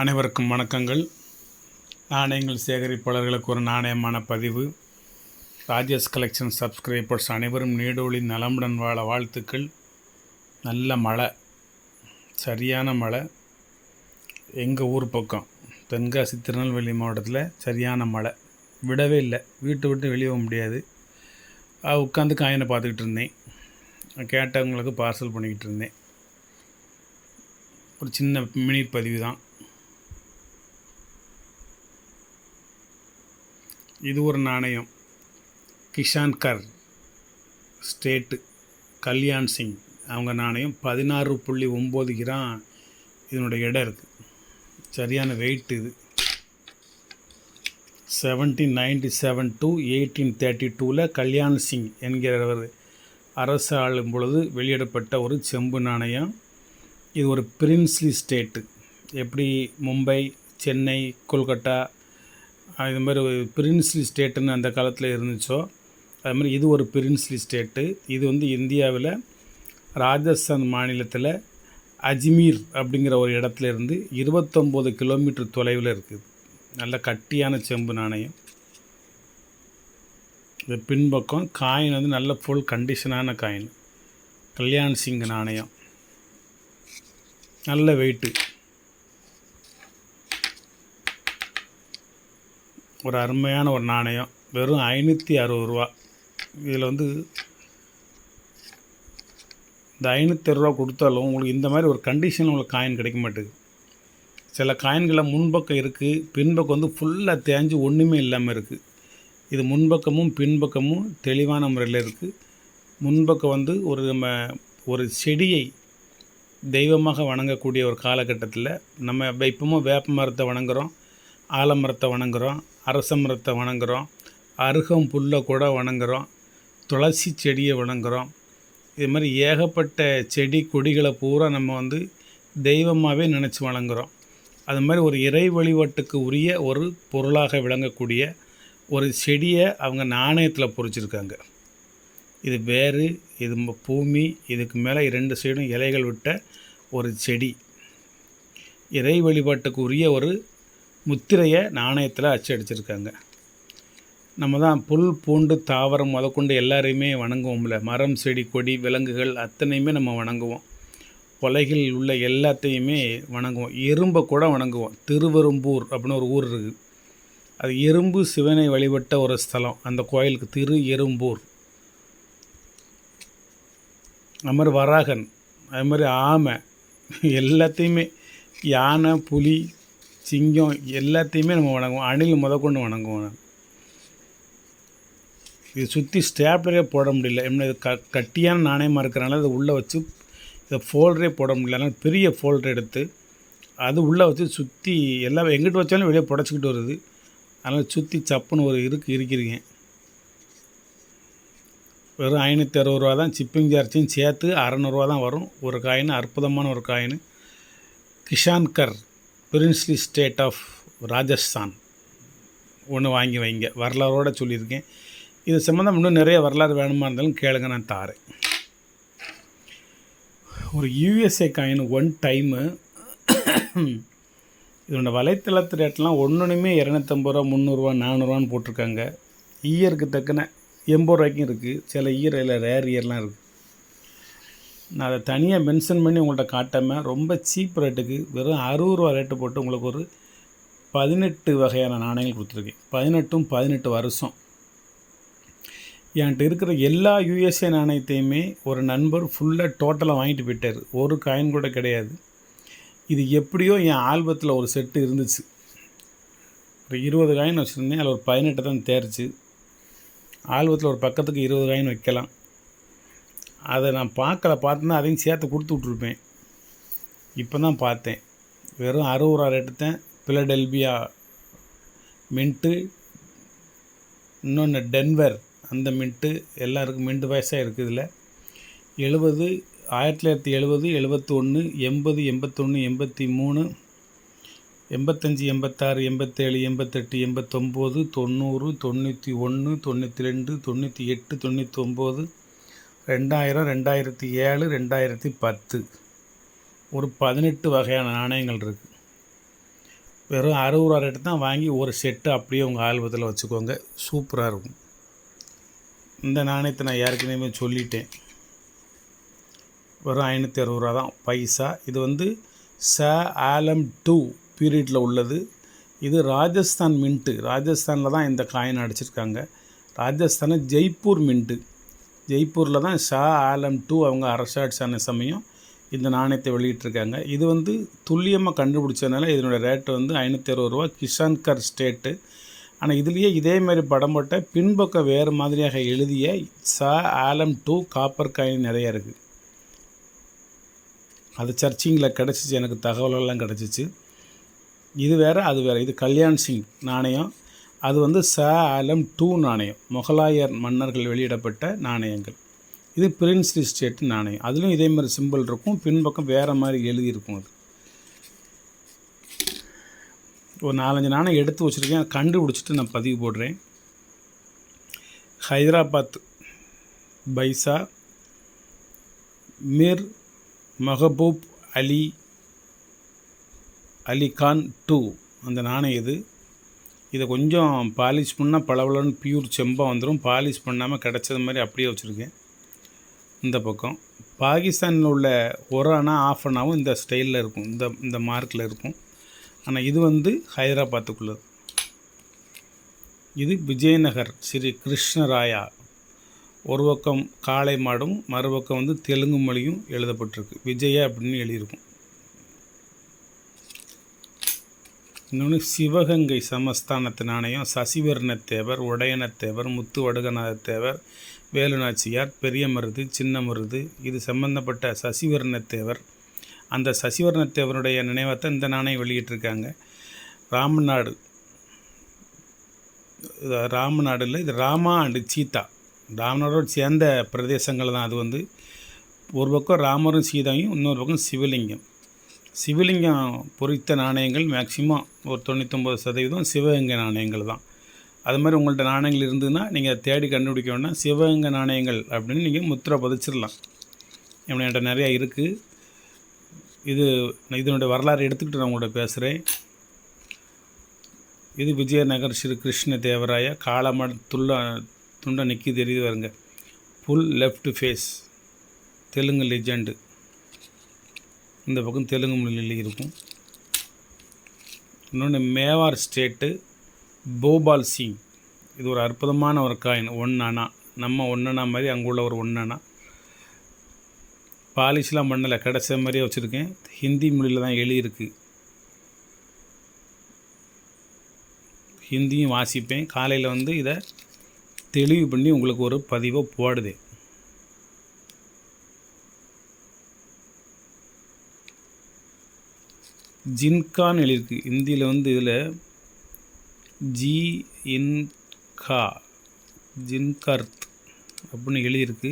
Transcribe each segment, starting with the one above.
அனைவருக்கும் வணக்கங்கள். நாணயங்கள் சேகரிப்பாளர்களுக்கு ஒரு நாணயமான பதிவு. ராஜேஷ் கலெக்ஷன் சப்ஸ்கிரைபர்ஸ் அனைவரும் நீடோழி நலமுடன் வாழ வாழ்த்துக்கள். நல்ல மழை, சரியான மழை. எங்கள் ஊர் பக்கம் தென்காசி திருநெல்வேலி மாவட்டத்தில் சரியான மழை, விடவே இல்லை. வீட்டை விட்டு வெளியே போக முடியாது. உட்காந்து காயினை பார்த்துக்கிட்டு இருந்தேன். கேட்டவங்களுக்கு பார்சல் பண்ணிக்கிட்டு இருந்தேன். ஒரு சின்ன மினி பதிவு தான் இது. ஒரு நாணயம் கிஷான்கர் ஸ்டேட்டு கல்யாண் சிங் அவங்க நாணயம் 16.9 கிராம் இதனுடைய எடை இருக்குது. சரியான வெயிட். இது 1797 to 1832 கல்யாண் சிங் என்கிறவர் அரசு ஆளும் பொழுது வெளியிடப்பட்ட ஒரு செம்பு நாணயம். இது ஒரு பிரின்ஸ்லி ஸ்டேட்டு. எப்படி மும்பை, சென்னை, கொல்கட்டா இது மாதிரி ஒரு பிரின்ஸ்லி ஸ்டேட்டுன்னு அந்த காலத்தில் இருந்துச்சோ, அது மாதிரி இது ஒரு பிரின்ஸ்லி ஸ்டேட்டு. இது இந்தியாவில் ராஜஸ்தான் மாநிலத்தில் அஜ்மீர் அப்படிங்கிற ஒரு இடத்துல இருந்து 29 கிலோமீட்டர் தொலைவில் இருக்குது. நல்ல கட்டியான செம்பு நாணயம். இது பின்பக்கம் காயின் நல்ல ஃபுல் கண்டிஷனான காயின். கல்யாண் சிங் நாணயம், நல்ல வெயிட்டு. ஒரு அருமையான ஒரு நாணயம். வெறும் 560 ரூபா. இதில் இந்த 560 ரூபா கொடுத்தாலும் உங்களுக்கு இந்த மாதிரி ஒரு கண்டிஷனில் உங்களுக்கு காயின் கிடைக்க மாட்டேங்குது. சில காயின்களை முன்பக்கம் இருக்குது, பின்பக்கம் ஃபுல்லாக தேஞ்சு ஒன்றுமே இல்லாமல் இருக்குது. இது முன்பக்கமும் பின்பக்கமும் தெளிவான முறையில் இருக்குது. முன்பக்கம் ஒரு செடியை தெய்வமாக வணங்கக்கூடிய ஒரு காலகட்டத்தில் நம்ம இப்பவும் வேப்ப மரத்தை வணங்குகிறோம், ஆலமரத்தை வணங்குகிறோம், அரச மரத்தை வணங்குகிறோம், அருகம் புல்லை கூட வணங்குகிறோம், துளசி செடியை வணங்குகிறோம். இது மாதிரி ஏகப்பட்ட செடி கொடிகளை பூரா நம்ம தெய்வமாகவே நினச்சி வணங்குகிறோம். அது மாதிரி ஒரு இறை வழிபாட்டுக்கு உரிய ஒரு பொருளாக விளங்கக்கூடிய ஒரு செடியை அவங்க நாணயத்தில் பொறிச்சிருக்காங்க. இது வேறு, இது பூமி, இதுக்கு மேலே 2 சைடும் இலைகள் விட்ட ஒரு செடி. இறை வழிபாட்டுக்கு உரிய ஒரு முத்திரையை நாணயத்தில் அச்சடிச்சிருக்காங்க. நம்ம தான் புல் பூண்டு தாவரம் முதற்கொண்டு எல்லாரையுமே வணங்குவோம்ல. மரம், செடி, கொடி, விலங்குகள் அத்தனையுமே நம்ம வணங்குவோம். உலகில் உள்ள எல்லாத்தையுமே வணங்குவோம். எறும்பை கூட வணங்குவோம். திருவெரும்பூர் அப்படின்னு ஒரு ஊர் இருக்குது. அது எறும்பு சிவனை வழிபட்ட ஒரு ஸ்தலம். அந்த கோயிலுக்கு திரு எறும்பூர். அது மாதிரி வராகன், அது மாதிரி ஆமை, எல்லாத்தையுமே, யானை, புலி, சிங்கம் எல்லாத்தையுமே நம்ம வணங்குவோம். அணில் முதற்கொண்டு வணங்குவோம். இது சுற்றி ஸ்டேப்லரே போட முடியல. என்ன இது கட்டியான நாணயமாக இருக்கிறனால அதை உள்ளே வச்சு இதை ஃபோல்டரே போட முடியல. அதனால் பெரிய ஃபோல்டர் எடுத்து அது உள்ளே வச்சு சுற்றி எல்லாம் எங்கிட்ட வச்சாலும் வெளியே புடச்சிக்கிட்டு வருது. அதனால் சுற்றி சப்புன்னு ஒரு இருக்கிறீங்க. வெறும் 560 ரூபா தான். சிப்பிங் சார்ஜையும் சேர்த்து 600 ரூபா தான் வரும். ஒரு காயின் அற்புதமான ஒரு coin. Kishangarh princely state of Rajasthan ஒன்று வாங்கி வைங்க. வரலாறோடு சொல்லியிருக்கேன். இது சம்மந்தம் இன்னும் நிறைய வரலாறு வேணுமா இருந்தாலும் கேளுங்க, நான் தாரேன். ஒரு யூஎஸ்ஏ காயின் 1 டைமு. இதோட வலைத்தளத்து ரேட்லாம் ஒன்றுமே 250 ரூபா, 300 ரூபா, 400 ரூபான்னு போட்டிருக்காங்க. இயருக்கு தக்கன 80 ரூபாய்க்கும் இருக்குது. சில இயரில் ரேர் இயர்லாம் இருக்குது. நான் அதை தனியாக மென்ஷன் பண்ணி உங்கள்கிட்ட காட்டாமல் ரொம்ப சீப் ரேட்டுக்கு வெறும் 60 ரூபா ரேட்டு போட்டு உங்களுக்கு ஒரு 18 வகையான நாணயங்கள் கொடுத்துருக்கேன். 18 வருஷம். என்கிட்ட இருக்கிற எல்லா யூஎஸ்ஏ நாணயத்தையுமே ஒரு நண்பர் ஃபுல்லாக டோட்டலாக வாங்கிட்டு போயிட்டார். ஒரு காயின் கூட கிடையாது. இது எப்படியோ என் ஆல்பத்தில் ஒரு செட்டு இருந்துச்சு. ஒரு 20 காயின் வச்சுருந்தேன். அதில் ஒரு 18 தான் தேர்ச்சு. ஆல்பத்தில் ஒரு பக்கத்துக்கு 20 காயின் வைக்கலாம். அதை நான் பார்த்தேன்னா அதையும் சேர்த்து கொடுத்து விட்ருப்பேன். இப்போ தான் பார்த்தேன். வெறும் 60 ரூபா ரேட்டு தான். பிலடெல்பியா மின்ட்டு, இன்னொன்று டென்வர், அந்த மின்ட்டு எல்லாருக்கும் மின்ட்டு வயசாக இருக்குது. இதில் 70, 1970, 71, 80, 81, 83, 85, 86, 87, 88, 89, 90, 91, 92, 98, 99, 2000, 2007, 2010 ஒரு 18 வகையான நாணயங்கள் இருக்குது. வெறும் 60 ரூபா ரேட்டு தான். வாங்கி ஒரு செட்டு அப்படியே உங்கள் ஆல்பத்தில் வச்சுக்கோங்க. சூப்பராக இருக்கும். இந்த நாணயத்தை நான் ஏற்கனவே சொல்லிட்டேன். வெறும் 560 ரூபா தான் பைசா. இது வந்து ஷா ஆலம் 2 பீரியடில் உள்ளது. இது ராஜஸ்தான் மின்ட்டு. ராஜஸ்தானில் தான் இந்த காயின் அடிச்சிருக்காங்க. ராஜஸ்தானில் ஜெய்ப்பூர் மின்ட்டு. ஜெய்ப்பூரில் தான் ஷா ஆலம் 2 அவங்க அரசாட்சியான சமயம் இந்த நாணயத்தை வெளியிட்டிருக்காங்க. இது வந்து துல்லியமாக கண்டுபிடிச்சதுனால இதனுடைய ரேட்டு வந்து 560 ரூபா. கிஷான்கர் ஸ்டேட்டு. ஆனால் இதுலேயே இதேமாதிரி படம் போட்ட பின்பக்கம் வேறு மாதிரியாக எழுதிய ஷா ஆலம் 2 காப்பர் காயின் நிறையா இருக்குது. அது சர்ச்சிங்கில் கிடச்சிச்சு, எனக்கு தகவலெல்லாம் கிடச்சிச்சு. இது வேறு அது வேறு. இது கல்யாண் சிங் நாணயம். அது வந்து ஷா ஆலம் 2 நாணயம். முகலாயர் மன்னர்கள் வெளியிடப்பட்ட நாணயங்கள். இது பிரின்ஸ்லி ஸ்டேட் நாணயம். அதுலேயும் இதே மாதிரி சிம்பிள் இருக்கும், பின்பக்கம் வேறு மாதிரி எழுதியிருக்கும். அது ஒரு 4-5 நாணயம் எடுத்து வச்சுருக்கேன், கண்டுபிடிச்சிட்டு நான் பதிவு போடுறேன். ஹைதராபாத் பைசா மிர் மஹபூப் அலி கான் 2 அந்த நாணயம் இது. இதை கொஞ்சம் பாலிஷ் பண்ணால் பளபளன்னு பியூர் செம்பாக வந்துடும். பாலிஷ் பண்ணாமல் கிடச்சது மாதிரி அப்படியே வச்சுருக்கேன். இந்த பக்கம் பாகிஸ்தானில் உள்ள ஒரு அணா ஆஃப் அணாவும் இந்த ஸ்டைலில் இருக்கும், இந்த மார்க்கில் இருக்கும். ஆனால் இது வந்து ஹைதராபாத்துக்குள்ளது. இது விஜயநகர் ஸ்ரீ கிருஷ்ணராயா. ஒரு பக்கம் காளை மாடும், மறுபக்கம் வந்து தெலுங்கு மொழியும் எழுதப்பட்டிருக்கு. விஜய அப்படின்னு எழுதியிருக்கும். இன்னொன்று சிவகங்கை சமஸ்தானத்து நாணயம். சசிவர்ணத்தேவர், உடையனத்தேவர், முத்து வடுகநாதத்தேவர், வேலுநாச்சியார், பெரிய மருது, சின்ன மருது. இது சம்பந்தப்பட்ட சசிவர்ணத்தேவர். அந்த சசிவர்ணத்தேவருடைய நினைவாக இந்த நாணயம் வெளியிட்டிருக்காங்க. ராமநாடு இல்லை, இது ராமா அண்டு சீதா. ராமநாடோடு சேர்ந்த பிரதேசங்கள் தான். அது வந்து ஒரு பக்கம் ராமரும் சீதாயும், இன்னொரு பக்கம் சிவலிங்கம். சிவலிங்கம் பொறித்த நாணயங்கள் மேக்சிமம் ஒரு 99% சிவகங்கை நாணயங்கள் தான். அது மாதிரி உங்கள்கிட்ட நாணயங்கள் இருந்ததுன்னா நீங்கள் தேடி கண்டுபிடிக்க வேண்டாம். சிவகங்கை நாணயங்கள் அப்படின்னு நீங்கள் முத்திரை பதிச்சிடலாம். என்கிட்ட நிறையா இருக்குது. இதனுடைய வரலாறு எடுத்துக்கிட்டு நான் உங்கள்கிட்ட பேசுகிறேன். இது விஜயநகர் ஸ்ரீ கிருஷ்ண தேவராய. காலமாடு துண்டை நிற்கி தெரியுது வருங்க. Full left face Telugu legend. இந்த பக்கம் தெலுங்கு மொழியில் இருக்கும். இன்னொன்று மேவார் ஸ்டேட்டு போபால் சிங். இது ஒரு அற்புதமான ஒரு காயின். 1 அணா. நம்ம 1 அணா மாதிரி அங்கே உள்ள ஒரு 1 அணா. பாலிஷ்லாம் பண்ணலை, கிடச்ச மாதிரியே வச்சுருக்கேன். ஹிந்தி மொழியில் தான் எழுதியிருக்கு. ஹிந்தியும் வாசிப்பேன். காலையில் வந்து இதை தெளிவு பண்ணி உங்களுக்கு ஒரு பதிவை போடுதேன். ஜின்கான் எழுதியிருக்கு. இந்தியில் வந்து இதில் ஜின்கர்த் அப்படின்னு எழுதியிருக்கு.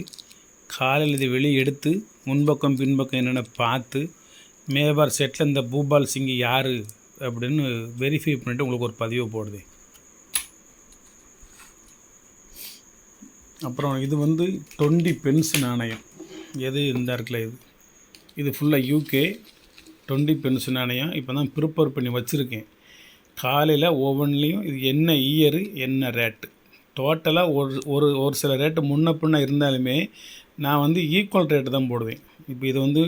காலையில் இதை வெளியே எடுத்து முன்பக்கம் பின்பக்கம் என்னென்ன பார்த்து மேவார் செட்டில் இந்த பூபால் சிங் யார் அப்படின்னு வெரிஃபை பண்ணிவிட்டு உங்களுக்கு ஒரு பதிவை போடுது. அப்புறம் இது வந்து 20 பென்ஸ் நாணயம். எது இந்த இருக்குல்ல, இது ஃபுல்லாக யூகே 20 பென்ஸ் நாணயம். இப்போ தான் ப்ரிப்பேர் பண்ணி வச்சுருக்கேன். காலையில் ஒவ்வொன்றிலையும் இது என்ன இயரு என்ன ரேட்டு, டோட்டலாக ஒரு சில ரேட்டு முன்ன பின்ன இருந்தாலுமே நான் வந்து ஈக்குவல் ரேட்டு தான் போடுவேன். இப்போ இது வந்து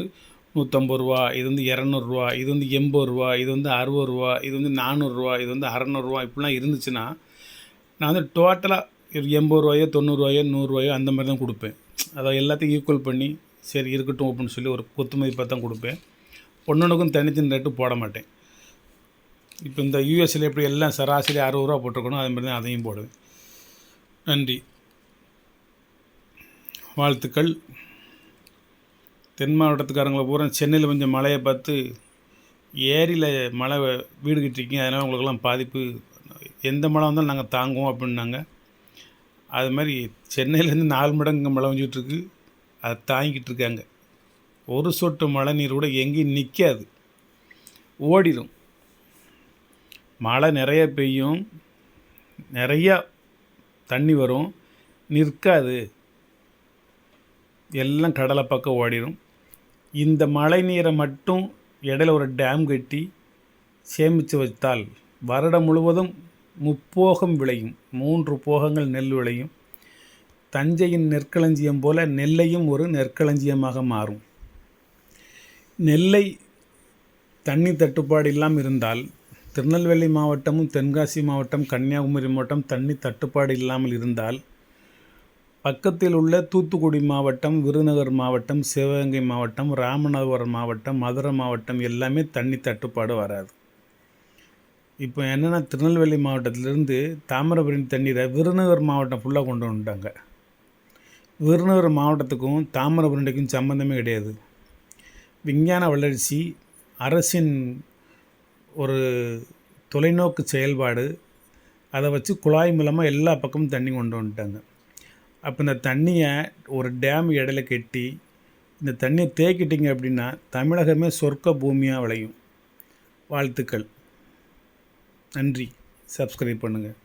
150 ரூபா, இது வந்து 200 ரூபா, இது வந்து 80 ரூபா, இது வந்து 60 ரூபா, இது வந்து 400 ரூபா, இது வந்து 600 ரூபா, இப்படிலாம் இருந்துச்சுன்னா நான் வந்து டோட்டலாக 80 ரூபாயோ 90 ரூபாயோ 100 ரூபாயோ அந்த மாதிரி தான் கொடுப்பேன். அதை எல்லாத்தையும் ஈக்குவல் பண்ணி சரி இருக்கட்டும் அப்படின்னு சொல்லி ஒரு குத்து மதிப்பாக தான் கொடுப்பேன். ஒன்றுக்கும் தனித்தனி ரேட்டு போட மாட்டேன். இப்போ இந்த யூஎஸ்சில் எப்படி எல்லாம் சராசரி 60 ரூபா போட்டிருக்கணும், அதே மாதிரி தான் அதையும் போடுவேன். நன்றி, வாழ்த்துக்கள். தென் மாவட்டத்துக்காரங்களை பூரா சென்னையில் கொஞ்சம் மழையை பார்த்து ஏரியில் மழை வீடு கட்டிருக்கீங்க, அதனால் உங்களுக்கெல்லாம் பாதிப்பு, எந்த மழை வந்தாலும் நாங்கள் தாங்குவோம் அப்படின்னாங்க. அது மாதிரி சென்னையிலேருந்து 4 மடங்கு மழை வந்துட்டுருக்கு, அதை தாங்கிக்கிட்டு இருக்காங்க. ஒரு சொட்டு மழை நீர் கூட எங்கேயும் நிற்காது, ஓடிடும். மழை நிறைய பெய்யும், நிறையா தண்ணி வரும், நிற்காது, எல்லாம் கடலை பக்கம் ஓடிடும். இந்த மழை நீரை மட்டும் இடையில ஒரு டேம் கட்டி சேமித்து வைத்தால் வருடம் முழுவதும் முப்போகம் விளையும். 3 போகங்கள் நெல் விளையும். தஞ்சையின் நெற்களஞ்சியம் போல நெல்லையும் ஒரு நெற்களஞ்சியமாக மாறும். நெல்லை தண்ணி தட்டுப்பாடு இல்லாமல் இருந்தால் திருநெல்வேலி மாவட்டமும் தென்காசி மாவட்டம் கன்னியாகுமரி மாவட்டம் தண்ணி தட்டுப்பாடு இல்லாமல் இருந்தால் பக்கத்தில் உள்ள தூத்துக்குடி மாவட்டம், விருதுநகர் மாவட்டம், சிவகங்கை மாவட்டம், ராமநாதபுரம் மாவட்டம், மதுரை மாவட்டம் எல்லாமே தண்ணி தட்டுப்பாடு வராது. இப்போ என்னென்னா திருநெல்வேலி மாவட்டத்திலேருந்து தாமிரபரணி தண்ணீரை விருதுநகர் மாவட்டம் ஃபுல்லாக கொண்டு வந்துட்டாங்க. விருதுநகர் மாவட்டத்துக்கும் தாமிரபரணிக்கும் சம்மந்தமே கிடையாது. விஞ்ஞான வளர்ச்சி, அரசின் ஒரு தொலைநோக்கு செயல்பாடு, அதை வச்சு குழாய் மூலமாக எல்லா பக்கமும் தண்ணி கொண்டு வந்துட்டாங்க. அப்போ இந்த தண்ணியை ஒரு டேம் இடையில கட்டி இந்த தண்ணியை தேக்கிட்டிங்க அப்படின்னா தமிழகமே சொர்க்க பூமியாக விளையும். வாழ்த்துக்கள். நன்றி. சப்ஸ்கிரைப் பண்ணுங்கள்.